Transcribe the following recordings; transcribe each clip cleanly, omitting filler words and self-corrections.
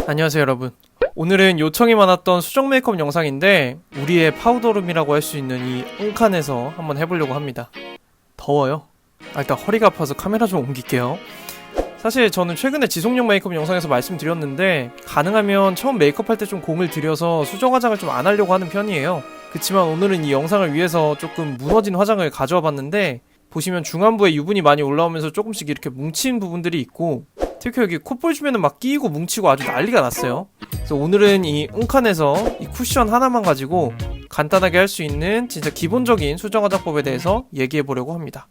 안녕하세요 여러분. 오늘은 요청이 많았던 수정 메이크업 영상인데 우리의 파우더룸이라고 할 수 있는 이 온칸에서 한번 해보려고 합니다. 더워요. 일단 허리가 아파서 카메라 좀 옮길게요. 사실 저는 최근에 지속력 메이크업 영상에서 말씀드렸는데 가능하면 처음 메이크업 할 때 좀 공을 들여서 수정 화장을 좀 안 하려고 하는 편이에요. 그치만 오늘은 이 영상을 위해서 조금 무너진 화장을 가져와 봤는데 보시면 중안부에 유분이 많이 올라오면서 조금씩 이렇게 뭉친 부분들이 있고 특히 여기 콧볼 주변은 막 끼이고 뭉치고 아주 난리가 났어요. 그래서 오늘은 이 온칸에서 이 쿠션 하나만 가지고 간단하게 할 수 있는 진짜 기본적인 수정 화장법에 대해서 얘기해 보려고 합니다.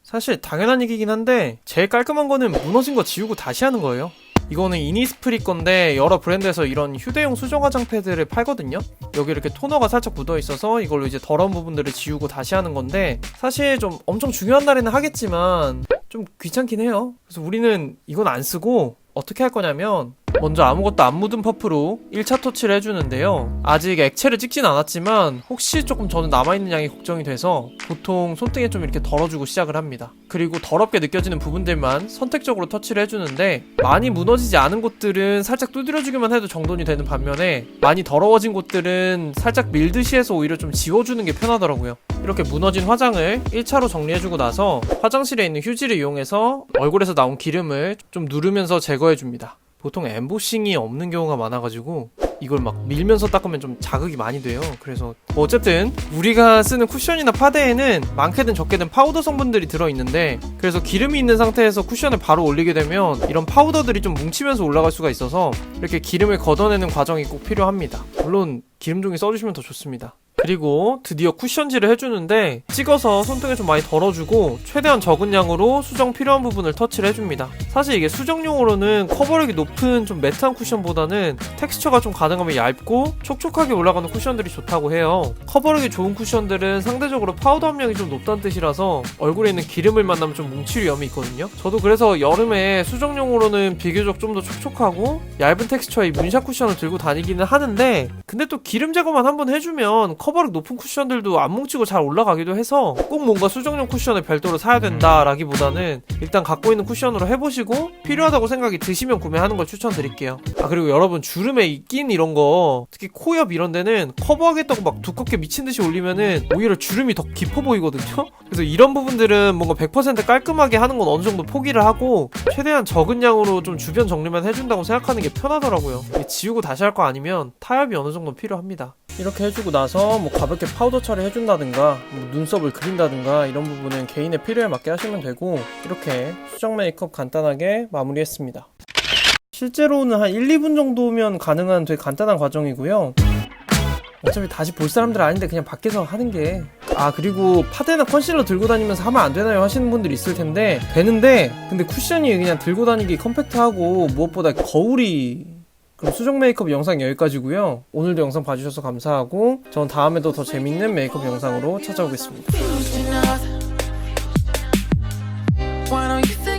사실 당연한 얘기긴 한데 제일 깔끔한 거는 무너진 거 지우고 다시 하는 거예요. 이거는 이니스프리 건데 여러 브랜드에서 이런 휴대용 수정 화장 패드를 팔거든요. 여기 이렇게 토너가 살짝 묻어 있어서 이걸로 이제 더러운 부분들을 지우고 다시 하는 건데 사실 좀 엄청 중요한 날에는 하겠지만 좀 귀찮긴 해요. 그래서 우리는 이건 안 쓰고 어떻게 할 거냐면 먼저 아무것도 안 묻은 퍼프로 1차 터치를 해주는데요. 아직 액체를 찍진 않았지만 혹시 조금 저는 남아있는 양이 걱정이 돼서 보통 손등에 좀 이렇게 덜어주고 시작을 합니다. 그리고 더럽게 느껴지는 부분들만 선택적으로 터치를 해주는데 많이 무너지지 않은 곳들은 살짝 두드려주기만 해도 정돈이 되는 반면에 많이 더러워진 곳들은 살짝 밀듯이 해서 오히려 좀 지워주는 게 편하더라고요. 이렇게 무너진 화장을 1차로 정리해주고 나서 화장실에 있는 휴지를 이용해서 얼굴에서 나온 기름을 좀 누르면서 제거해줍니다. 보통 엠보싱이 없는 경우가 많아가지고 이걸 막 밀면서 닦으면 좀 자극이 많이 돼요. 그래서 어쨌든 우리가 쓰는 쿠션이나 파데에는 많게든 적게든 파우더 성분들이 들어있는데 그래서 기름이 있는 상태에서 쿠션을 바로 올리게 되면 이런 파우더들이 좀 뭉치면서 올라갈 수가 있어서 이렇게 기름을 걷어내는 과정이 꼭 필요합니다. 물론 기름종이 써주시면 더 좋습니다. 그리고 드디어 쿠션질을 해주는데 찍어서 손등에 좀 많이 덜어주고 최대한 적은 양으로 수정 필요한 부분을 터치를 해줍니다. 사실 이게 수정용으로는 커버력이 높은 좀 매트한 쿠션보다는 텍스처가 좀 가능하면 얇고 촉촉하게 올라가는 쿠션들이 좋다고 해요. 커버력이 좋은 쿠션들은 상대적으로 파우더 함량이 좀 높다는 뜻이라서 얼굴에 있는 기름을 만나면 좀 뭉칠 위험이 있거든요. 저도 그래서 여름에 수정용으로는 비교적 좀 더 촉촉하고 얇은 텍스처의 문샷 쿠션을 들고 다니기는 하는데 근데 또 기름 제거만 한번 해주면 커버력 높은 쿠션들도 안 뭉치고 잘 올라가기도 해서 꼭 뭔가 수정용 쿠션을 별도로 사야 된다라기보다는 일단 갖고 있는 쿠션으로 해보시고 필요하다고 생각이 드시면 구매하는 걸 추천드릴게요. 그리고 여러분 주름에 있긴 이런 거 특히 코 옆 이런 데는 커버하겠다고 막 두껍게 미친듯이 올리면은 오히려 주름이 더 깊어 보이거든요. 그래서 이런 부분들은 뭔가 100% 깔끔하게 하는 건 어느 정도 포기를 하고 최대한 적은 양으로 좀 주변 정리만 해준다고 생각하는 게 편하더라고요. 지우고 다시 할 거 아니면 타협이 어느 정도 필요합니다. 이렇게 해주고 나서 뭐 가볍게 파우더 처리 해준다든가 뭐 눈썹을 그린다든가 이런 부분은 개인의 필요에 맞게 하시면 되고 이렇게 수정 메이크업 간단하게 마무리했습니다. 실제로는 한 1, 2분 정도면 가능한 되게 간단한 과정이고요. 어차피 다시 볼 사람들 아닌데 그냥 밖에서 하는 게 그리고 파데나 컨실러 들고 다니면서 하면 안 되나요 하시는 분들이 있을 텐데 되는데 근데 쿠션이 그냥 들고 다니기 컴팩트하고 무엇보다 거울이 그럼 수정 메이크업 영상 여기까지고요. 오늘도 영상 봐주셔서 감사하고 전 다음에도 더 재밌는 메이크업 영상으로 찾아오겠습니다.